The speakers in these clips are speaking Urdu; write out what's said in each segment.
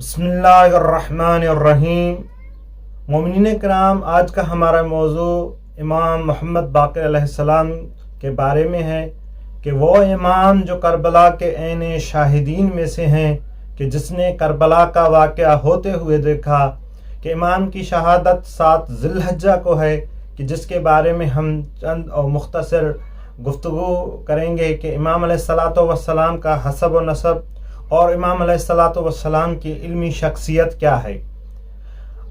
بسم اللہ الرحمن الرحیم۔ مومنین کرام، آج کا ہمارا موضوع امام محمد باقر علیہ السلام کے بارے میں ہے کہ وہ امام جو کربلا کے عین شاہدین میں سے ہیں، کہ جس نے کربلا کا واقعہ ہوتے ہوئے دیکھا، کہ امام کی شہادت 7 ذی الحجہ کو ہے، کہ جس کے بارے میں ہم چند اور مختصر گفتگو کریں گے کہ امام علیہ السلام کا حسب و نسب اور امام علیہ السلام کی علمی شخصیت کیا ہے۔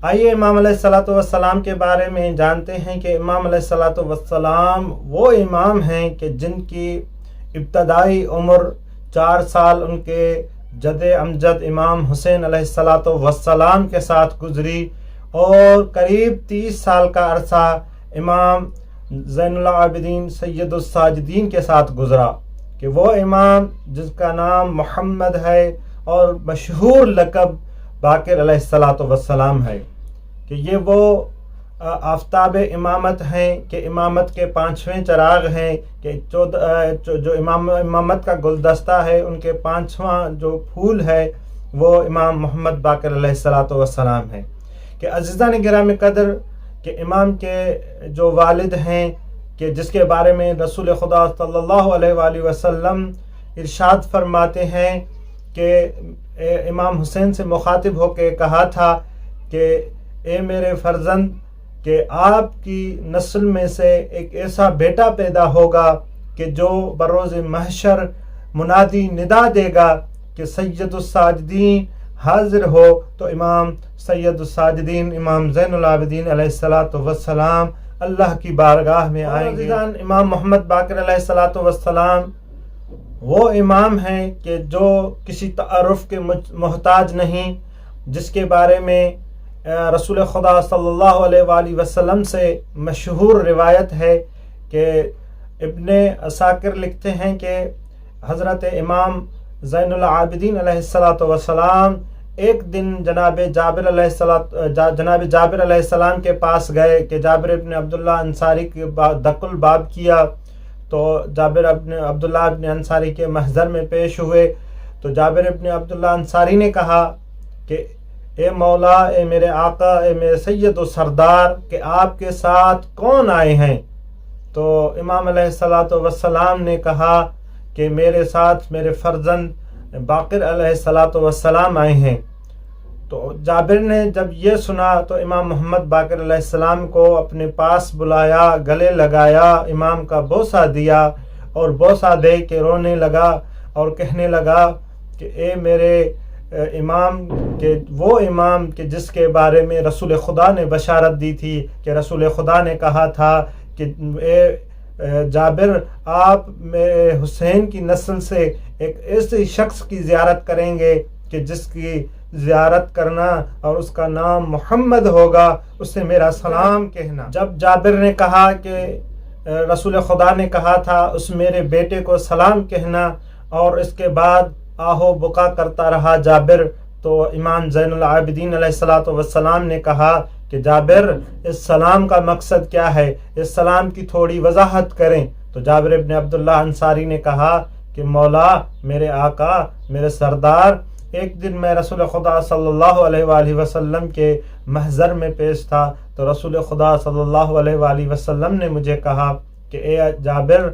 آئیے امام علیہ السلام کے بارے میں جانتے ہیں کہ امام علیہ السلام وہ امام ہیں کہ جن کی ابتدائی عمر 4 سال ان کے جد امجد امام حسین علیہ السلام کے ساتھ گزری، اور قریب 30 سال کا عرصہ امام زین العابدین سید الساجدین کے ساتھ گزرا، کہ وہ امام جس کا نام محمد ہے اور مشہور لقب باقر علیہ السلام ہے، کہ یہ وہ آفتاب امامت ہیں، کہ امامت کے 5ویں چراغ ہیں، کہ جو امامت کا گلدستہ ہے ان کے 5واں جو پھول ہے وہ امام محمد باقر علیہ السلام ہے۔ کہ عزیزان گرامی قدر، کہ امام کے جو والد ہیں، کہ جس کے بارے میں رسول خدا صلی اللہ علیہ وآلہ وسلم ارشاد فرماتے ہیں کہ امام حسین سے مخاطب ہو کے کہا تھا کہ اے میرے فرزند، کہ آپ کی نسل میں سے ایک ایسا بیٹا پیدا ہوگا کہ جو بروز محشر منادی ندا دے گا کہ سید الساجدین حاضر ہو، تو امام سید الساجدین امام زین العابدین علیہ السلام اللہ کی بارگاہ میں آئیں گے۔ امام محمد باقر علیہ السلام وہ امام ہیں کہ جو کسی تعارف کے محتاج نہیں، جس کے بارے میں رسول خدا صلی اللہ علیہ وآلہ وسلم سے مشہور روایت ہے کہ ابن عساکر لکھتے ہیں کہ حضرت امام زین العابدین علیہ السلام ایک دن جناب جابر علیہ السلام کے پاس گئے، کہ جابر ابن عبداللہ انصاری کے دق الباب کیا، تو جابر ابن عبداللہ ابن انصاری کے محضر میں پیش ہوئے، تو جابر ابن عبداللہ انصاری نے کہا کہ اے مولا، اے میرے آقا، اے میرے سید و سردار، کہ آپ کے ساتھ کون آئے ہیں؟ تو امام علیہ السلام نے کہا کہ میرے ساتھ میرے فرزند باقر علیہ السلام آئے ہیں۔ تو جابر نے جب یہ سنا تو امام محمد باقر علیہ السلام کو اپنے پاس بلایا، گلے لگایا، امام کا بوسہ دیا، اور بوسہ دے کے رونے لگا اور کہنے لگا کہ اے میرے امام، کہ وہ امام کہ جس کے بارے میں رسول خدا نے بشارت دی تھی، کہ رسول خدا نے کہا تھا کہ اے جابر، آپ میرے حسین کی نسل سے ایک ایسے شخص کی زیارت کریں گے کہ جس کی زیارت کرنا اور اس کا نام محمد ہوگا، اس سے میرا سلام کہنا۔ جب جابر نے کہا کہ رسول خدا نے کہا تھا اس میرے بیٹے کو سلام کہنا، اور اس کے بعد آہو بکا کرتا رہا جابر، تو امام زین العابدین علیہ السلام نے کہا کہ جابر، اس سلام کا مقصد کیا ہے؟ اس سلام کی تھوڑی وضاحت کریں۔ تو جابر ابن عبداللہ انصاری نے کہا کہ مولا، میرے آقا، میرے سردار، ایک دن میں رسول خدا صلی اللہ علیہ وآلہ وسلم کے محضر میں پیش تھا، تو رسول خدا صلی اللہ علیہ وآلہ وسلم نے مجھے کہا کہ اے جابر،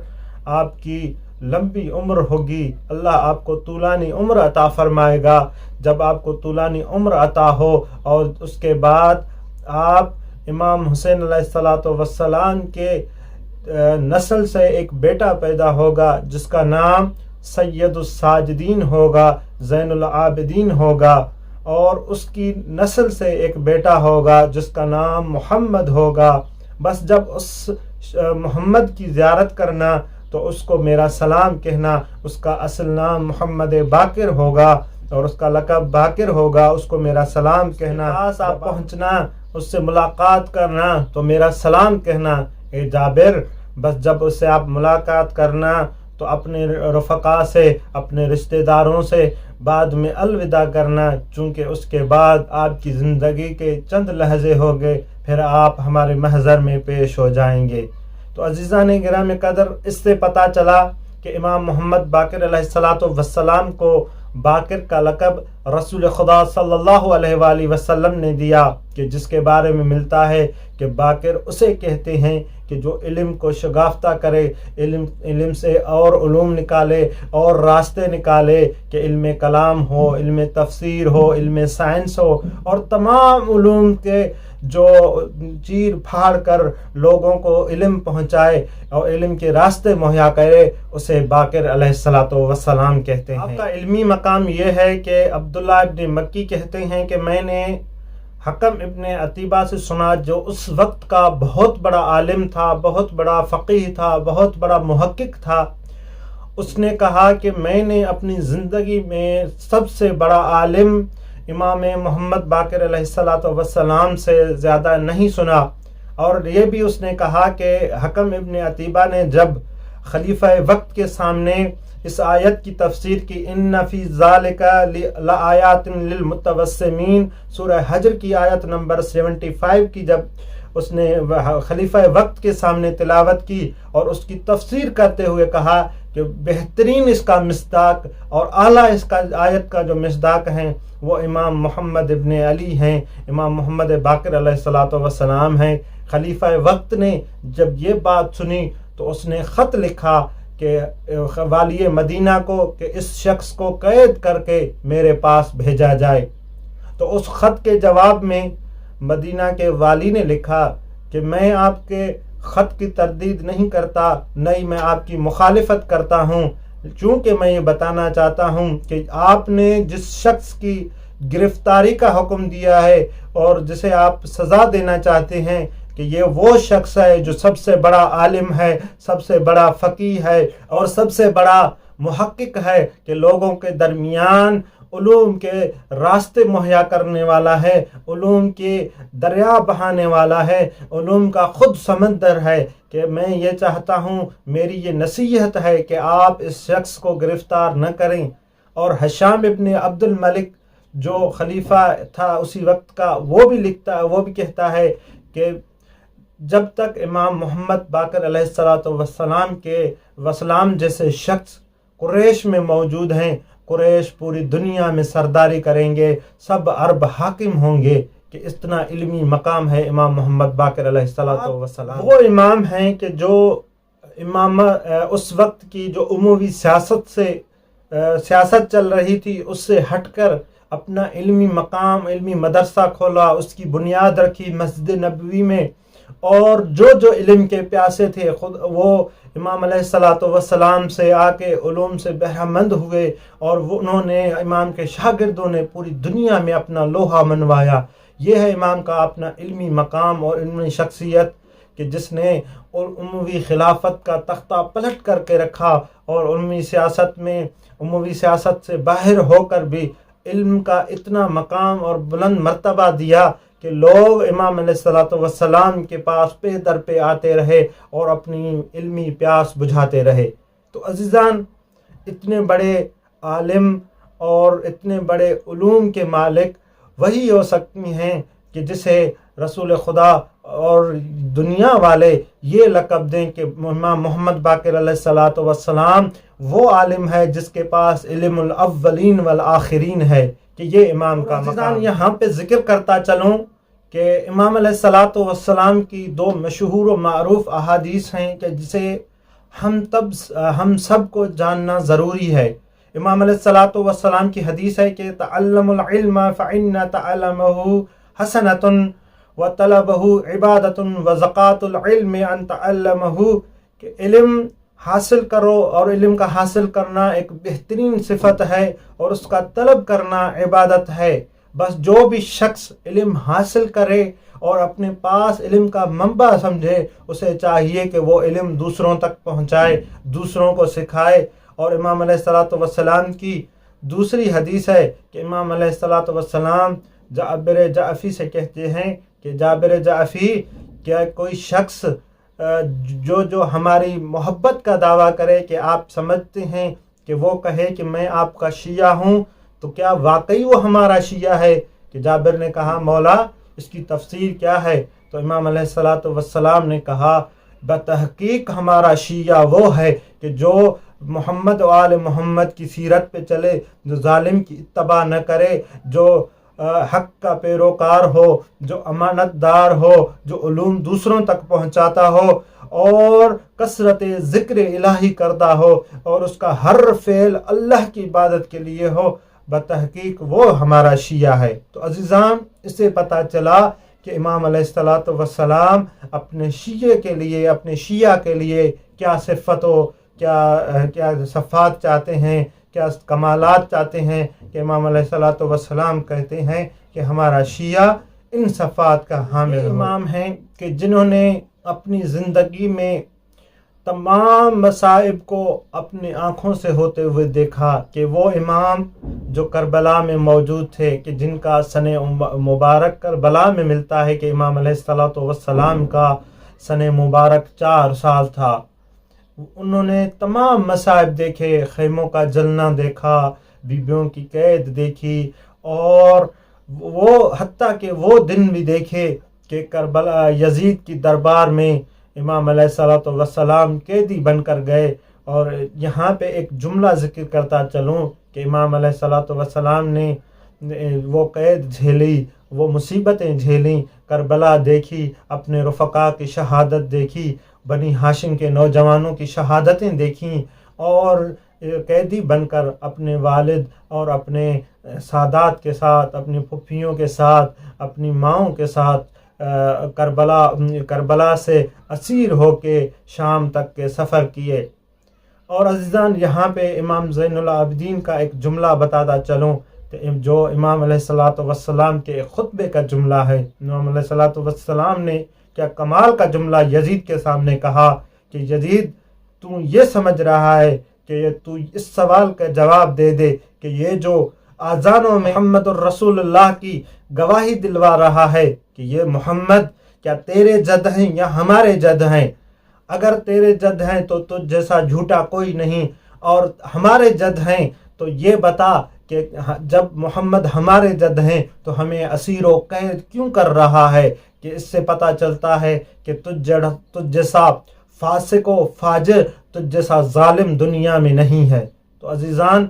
آپ کی لمبی عمر ہوگی، اللہ آپ کو طولانی عمر عطا فرمائے گا۔ جب آپ کو طولانی عمر عطا ہو اور اس کے بعد آپ امام حسین علیہ السلام کے نسل سے ایک بیٹا پیدا ہوگا جس کا نام سید الساجدین ہوگا، زین العابدین ہوگا، اور اس کی نسل سے ایک بیٹا ہوگا جس کا نام محمد ہوگا۔ بس جب اس محمد کی زیارت کرنا تو اس کو میرا سلام کہنا، اس کا اصل نام محمد باقر ہوگا اور اس کا لقب باقر ہوگا، اس کو میرا سلام کہنا۔ پاس آپ پہنچنا، اس سے ملاقات کرنا تو میرا سلام کہنا۔ اے جابر، بس جب اس سے آپ ملاقات کرنا تو اپنے رفقا سے، اپنے رشتہ داروں سے بعد میں الوداع کرنا، چونکہ اس کے بعد آپ کی زندگی کے چند لحظے ہو گئے، پھر آپ ہمارے محضر میں پیش ہو جائیں گے۔ تو عزیزان گرامی قدر، اس سے پتہ چلا کہ امام محمد باقر علیہ السلام کو باقر کا لقب رسول خدا صلی اللہ علیہ وآلہ وسلم نے دیا، کہ جس کے بارے میں ملتا ہے کہ باقر اسے کہتے ہیں کہ جو علم کو شگافتہ کرے، علم سے اور علوم نکالے اور راستے نکالے، کہ علم کلام ہو، علم تفسیر ہو، علم سائنس ہو، اور تمام علوم کے جو چیر پھاڑ کر لوگوں کو علم پہنچائے اور علم کے راستے مہیا کرے، اسے باقر علیہ السلام کہتے ہیں۔ آپ کا علمی مقام یہ ہے کہ عبداللہ ابن مکی کہتے ہیں کہ میں نے حکم ابن عتیبہ سے سنا، جو اس وقت کا بہت بڑا عالم تھا، بہت بڑا فقیہ تھا، بہت بڑا محقق تھا۔ اس نے کہا کہ میں نے اپنی زندگی میں سب سے بڑا عالم امام محمد باقر علیہ السلام سے زیادہ نہیں سنا۔ اور یہ بھی اس نے کہا کہ حکم ابن عتیبہ نے جب خلیفہ وقت کے سامنے اس آیت کی تفسیر کی، ان فی ذالک لآیات للمتوسمین، سورہ حجر کی آیت نمبر 75 کی جب اس نے خلیفہ وقت کے سامنے تلاوت کی اور اس کی تفسیر کرتے ہوئے کہا کہ بہترین اس کا مصداق اور اعلیٰ اس کا آیت کا جو مصداق ہیں وہ امام محمد ابن علی ہیں، امام محمد باقر علیہ السلام ہیں۔ خلیفہ وقت نے جب یہ بات سنی تو اس نے خط لکھا کہ والی مدینہ کو کہ اس شخص کو قید کر کے میرے پاس بھیجا جائے۔ تو اس خط کے جواب میں مدینہ کے والی نے لکھا کہ میں آپ کے خط کی تردید نہیں کرتا، نہ ہی میں آپ کی مخالفت کرتا ہوں، چونکہ میں یہ بتانا چاہتا ہوں کہ آپ نے جس شخص کی گرفتاری کا حکم دیا ہے اور جسے آپ سزا دینا چاہتے ہیں کہ یہ وہ شخص ہے جو سب سے بڑا عالم ہے، سب سے بڑا فقیہ ہے اور سب سے بڑا محقق ہے، کہ لوگوں کے درمیان علوم کے راستے مہیا کرنے والا ہے، علوم کے دریا بہانے والا ہے، علوم کا خود سمندر ہے، کہ میں یہ چاہتا ہوں، میری یہ نصیحت ہے کہ آپ اس شخص کو گرفتار نہ کریں۔ اور ہشام ابن عبد الملک جو خلیفہ تھا اسی وقت کا، وہ بھی کہتا ہے کہ جب تک امام محمد باقر علیہ السلام کے وسلام جیسے شخص قریش میں موجود ہیں، قریش پوری دنیا میں سرداری کریں گے، سب عرب حاکم ہوں گے، کہ اتنا علمی مقام ہے امام محمد باقر علیہ السلام۔ وہ امام ہیں کہ جو امام اس وقت کی جو عمومی سیاست چل رہی تھی اس سے ہٹ کر اپنا علمی مقام، علمی مدرسہ کھولا، اس کی بنیاد رکھی مسجد نبوی میں، اور جو علم کے پیاسے تھے خود وہ امام علیہ السلام سے آ کے علوم سے بہرہ مند ہوئے، اور انہوں نے امام کے شاگردوں نے پوری دنیا میں اپنا لوہا منوایا۔ یہ ہے امام کا اپنا علمی مقام اور علمی شخصیت، کہ جس نے عموی خلافت کا تختہ پلٹ کر کے رکھا اور عموی سیاست سے باہر ہو کر بھی علم کا اتنا مقام اور بلند مرتبہ دیا کہ لوگ امام علیہ السلام کے پاس پہ در پہ آتے رہے اور اپنی علمی پیاس بجھاتے رہے۔ تو عزیزان، اتنے بڑے عالم اور اتنے بڑے علوم کے مالک وہی ہو سکتی ہیں کہ جسے رسول خدا اور دنیا والے یہ لقب دیں کہ امام محمد باقر علیہ السلام وہ عالم ہے جس کے پاس علم الاولین والآخرین ہے، کہ یہ امام کا مقام۔ یہاں پہ ذکر کرتا چلوں کہ امام علیہ السلام کی دو مشہور و معروف احادیث ہیں کہ جسے ہم سب کو جاننا ضروری ہے۔ امام علیہ السلام کی حدیث ہے کہ تعلم العلم فإن تعلمه حسنة وطلبه عبادة وزکاة العلم ان تعلمه، کہ علم حاصل کرو، اور علم کا حاصل کرنا ایک بہترین صفت ہے اور اس کا طلب کرنا عبادت ہے۔ بس جو بھی شخص علم حاصل کرے اور اپنے پاس علم کا منبع سمجھے، اسے چاہیے کہ وہ علم دوسروں تک پہنچائے، دوسروں کو سکھائے۔ اور امام علیہ السلام کی دوسری حدیث ہے کہ امام علیہ السلام جابر جعفی سے کہتے ہیں کہ جابر جعفی، کیا کوئی شخص جو ہماری محبت کا دعویٰ کرے کہ آپ سمجھتے ہیں کہ وہ کہے کہ میں آپ کا شیعہ ہوں، تو کیا واقعی وہ ہمارا شیعہ ہے؟ کہ جابر نے کہا مولا اس کی تفسیر کیا ہے؟ تو امام علیہ السلام نے کہا بتحقیق ہمارا شیعہ وہ ہے کہ جو محمد و آل محمد کی سیرت پہ چلے، جو ظالم کی اتباع نہ کرے، جو حق کا پیروکار ہو، جو امانت دار ہو، جو علوم دوسروں تک پہنچاتا ہو اور کثرت ذکر الہی کرتا ہو اور اس کا ہر فعل اللہ کی عبادت کے لیے ہو، بتحقیق وہ ہمارا شیعہ ہے۔ تو عزیزان، اس سے پتہ چلا کہ امام علیہ السلام اپنے شیعہ کے لیے کیا صفت و کیا صفات چاہتے ہیں، کیا کمالات چاہتے ہیں، کہ امام علیہ السلام کہتے ہیں کہ ہمارا شیعہ ان صفات کا حامل امام ہیں کہ جنہوں نے اپنی زندگی میں تمام مصائب کو اپنی آنکھوں سے ہوتے ہوئے دیکھا، کہ وہ امام جو کربلا میں موجود تھے، کہ جن کا سن مبارک کربلا میں ملتا ہے کہ امام علیہ السلام کا سن مبارک 4 سال تھا، انہوں نے تمام مصائب دیکھے، خیموں کا جلنا دیکھا، بیبیوں کی قید دیکھی، اور وہ حتیٰ کہ وہ دن بھی دیکھے کہ کربلا یزید کی دربار میں امام علیہ السلام قیدی بن کر گئے۔ اور یہاں پہ ایک جملہ ذکر کرتا چلوں کہ امام علیہ السلام نے وہ قید جھیلی، وہ مصیبتیں جھیلیں، کربلا دیکھی، اپنے رفقا کی شہادت دیکھی، بنی ہاشم کے نوجوانوں کی شہادتیں دیکھیں، اور قیدی بن کر اپنے والد اور اپنے سادات کے ساتھ، اپنی پھپھیوں کے ساتھ، اپنی ماؤں کے ساتھ کربلا سے اسیر ہو کے شام تک کے سفر کیے۔ اور عزیزان، یہاں پہ امام زین العابدین کا ایک جملہ بتاتا چلوں، جو امام علیہ السلام کے خطبے کا جملہ ہے۔ امام علیہ السلام نے کیا کمال کا جملہ یزید کے سامنے کہا کہ یزید، تو یہ سمجھ رہا ہے کہ تو اس سوال کا جواب دے دے کہ یہ جو آذانوں میں محمد الرسول اللہ کی گواہی دلوا رہا ہے کہ یہ محمد کیا تیرے جد ہیں یا ہمارے جد ہیں؟ اگر تیرے جد ہیں تو تجھ جیسا جھوٹا کوئی نہیں، اور ہمارے جد ہیں تو یہ بتا کہ جب محمد ہمارے جد ہیں تو ہمیں اسیر و قید کیوں کر رہا ہے؟ کہ اس سے پتہ چلتا ہے کہ تجھ جیسا فاسق و فاجر، تجھ جیسا ظالم دنیا میں نہیں ہے۔ تو عزیزان،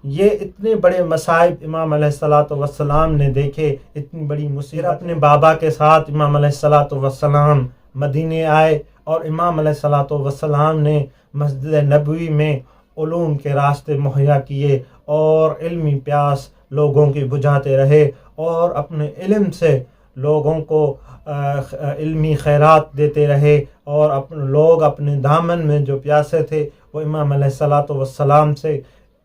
یہ اتنے بڑے مصائب امام علیہ السلام نے دیکھے، اتنی بڑی مصیبت۔ اپنے بابا کے ساتھ امام علیہ السلام مدینے آئے، اور امام علیہ السلام نے مسجد نبوی میں علوم کے راستے مہیا کیے، اور علمی پیاس لوگوں کی بجھاتے رہے، اور اپنے علم سے لوگوں کو علمی خیرات دیتے رہے، اور لوگ اپنے دامن میں جو پیاسے تھے وہ امام علیہ السلام سے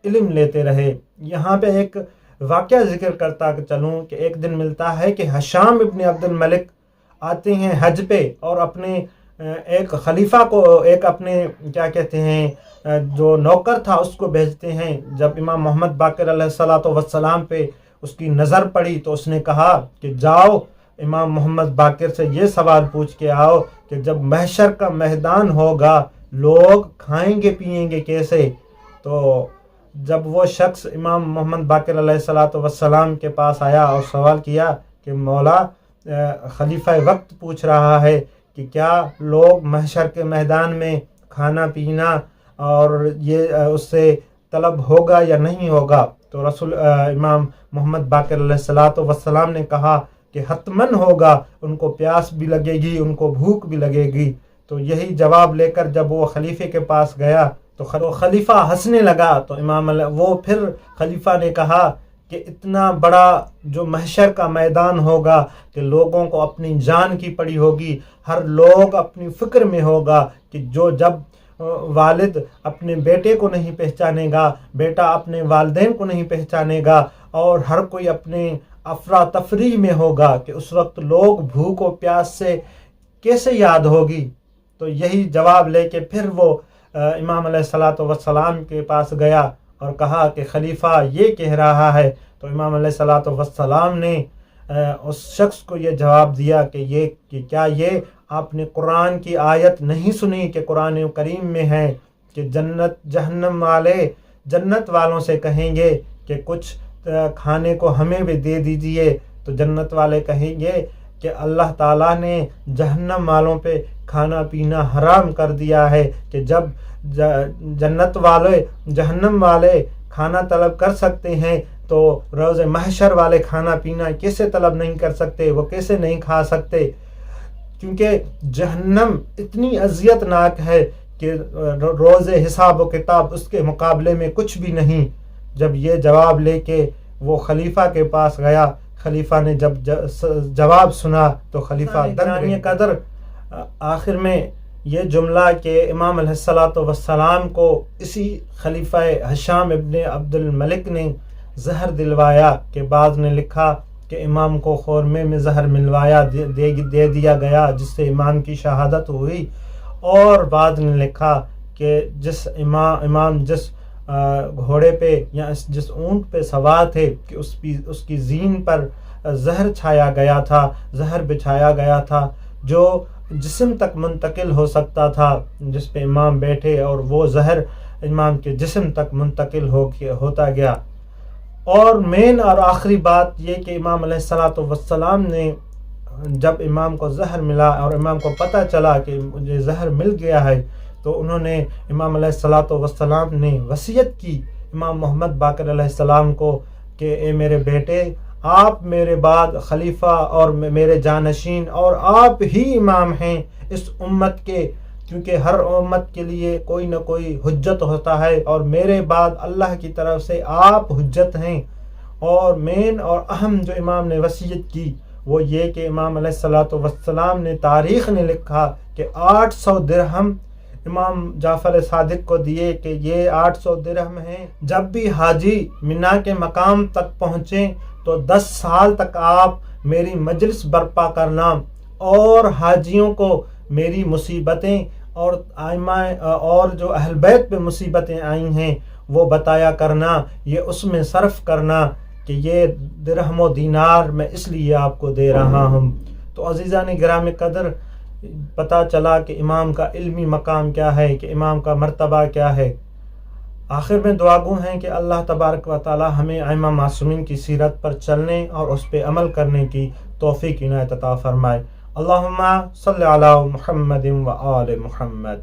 علم لیتے رہے۔ یہاں پہ ایک واقعہ ذکر کرتا چلوں کہ ایک دن ملتا ہے کہ ہشام ابن عبد الملک آتے ہیں حج پہ، اور اپنے ایک خلیفہ کو، ایک اپنے کیا کہتے ہیں جو نوکر تھا، اس کو بھیجتے ہیں۔ جب امام محمد باقر علیہ السلام پہ اس کی نظر پڑی تو اس نے کہا کہ جاؤ امام محمد باقر سے یہ سوال پوچھ کے آؤ کہ جب محشر کا میدان ہوگا لوگ کھائیں گے پیئیں گے کیسے؟ تو جب وہ شخص امام محمد باقر علیہ السلام کے پاس آیا اور سوال کیا کہ مولا، خلیفہ وقت پوچھ رہا ہے کہ کیا لوگ محشر کے میدان میں کھانا پینا اور یہ اس سے طلب ہوگا یا نہیں ہوگا؟ تو امام محمد باقر علیہ السلام نے کہا کہ حتماً ہوگا، ان کو پیاس بھی لگے گی، ان کو بھوک بھی لگے گی۔ تو یہی جواب لے کر جب وہ خلیفے کے پاس گیا تو خلیفہ ہنسنے لگا، تو وہ پھر خلیفہ نے کہا کہ اتنا بڑا جو محشر کا میدان ہوگا کہ لوگوں کو اپنی جان کی پڑی ہوگی، ہر لوگ اپنی فکر میں ہوگا کہ جب والد اپنے بیٹے کو نہیں پہچانے گا، بیٹا اپنے والدین کو نہیں پہچانے گا، اور ہر کوئی اپنے افراتفری میں ہوگا کہ اس وقت لوگ بھوک و پیاس سے کیسے یاد ہوگی۔ تو یہی جواب لے کے پھر وہ امام علیہ السلام کے پاس گیا اور کہا کہ خلیفہ یہ کہہ رہا ہے۔ تو امام علیہ السلام نے اس شخص کو یہ جواب دیا کہ کیا یہ آپ نے قرآن کی آیت نہیں سنی کہ قرآن کریم میں ہے کہ جہنم والے جنت والوں سے کہیں گے کہ کچھ کھانے کو ہمیں بھی دے دیجئے، تو جنت والے کہیں گے کہ اللہ تعالیٰ نے جہنم والوں پہ کھانا پینا حرام کر دیا ہے، کہ جب جنت والے جہنم والے کھانا طلب کر سکتے ہیں تو روز محشر والے کھانا پینا کیسے طلب نہیں کر سکتے، وہ کیسے نہیں کھا سکتے؟ کیونکہ جہنم اتنی اذیت ناک ہے کہ روز حساب و کتاب اس کے مقابلے میں کچھ بھی نہیں۔ جب یہ جواب لے کے وہ خلیفہ کے پاس گیا، خلیفہ نے جب جواب سنا تو خلیفہ دنگی قدر آخر میں یہ جملہ کہ امام علیہ الصلوۃ والسلام کو اسی خلیفہ ہشام ابن عبد الملک نے زہر دلوایا، کہ بعض نے لکھا کہ امام کو خورمے میں زہر ملوایا دے دیا گیا جس سے امام کی شہادت ہوئی، اور بعض نے لکھا کہ جس امام جس گھوڑے پہ یا جس اونٹ پہ سوار تھے کہ اس کی زین پر زہر چھایا گیا تھا، زہر بچھایا گیا تھا جو جسم تک منتقل ہو سکتا تھا، جس پہ امام بیٹھے اور وہ زہر امام کے جسم تک منتقل ہوتا گیا۔ اور مین اور آخری بات یہ کہ امام علیہ الصلوۃ والسلام نے جب امام کو زہر ملا اور امام کو پتہ چلا کہ مجھے زہر مل گیا ہے، تو انہوں نے امام علیہ الصلوۃ والسلام نے وصیت کی امام محمد باقر علیہ السلام کو کہ اے میرے بیٹے، آپ میرے بعد خلیفہ اور میرے جانشین اور آپ ہی امام ہیں اس امت کے، کیونکہ ہر امت کے لیے کوئی نہ کوئی حجت ہوتا ہے، اور میرے بعد اللہ کی طرف سے آپ حجت ہیں۔ اور مین اور اہم جو امام نے وصیت کی وہ یہ کہ امام علیہ الصلوۃ والسلام نے تاریخ نے لکھا کہ 800 درہم امام جعفر صادق کو دیے، کہ یہ 800 درہم ہیں، جب بھی حاجی منا کے مقام تک پہنچیں تو 10 سال تک آپ میری مجلس برپا کرنا، اور حاجیوں کو میری مصیبتیں اور جو اہل بیت پہ مصیبتیں آئی ہیں وہ بتایا کرنا، یہ اس میں صرف کرنا کہ یہ درہم و دینار میں اس لیے آپ کو دے رہا ہوں۔ تو عزیزان گرامی قدر، پتہ چلا کہ امام کا علمی مقام کیا ہے، کہ امام کا مرتبہ کیا ہے۔ آخر میں دعا گو ہیں کہ اللہ تبارک و تعالی ہمیں ائمہ معصومین کی سیرت پر چلنے اور اس پہ عمل کرنے کی توفیق عنایت عطا فرمائے۔ اللہم صلی علی محمد و آل محمد۔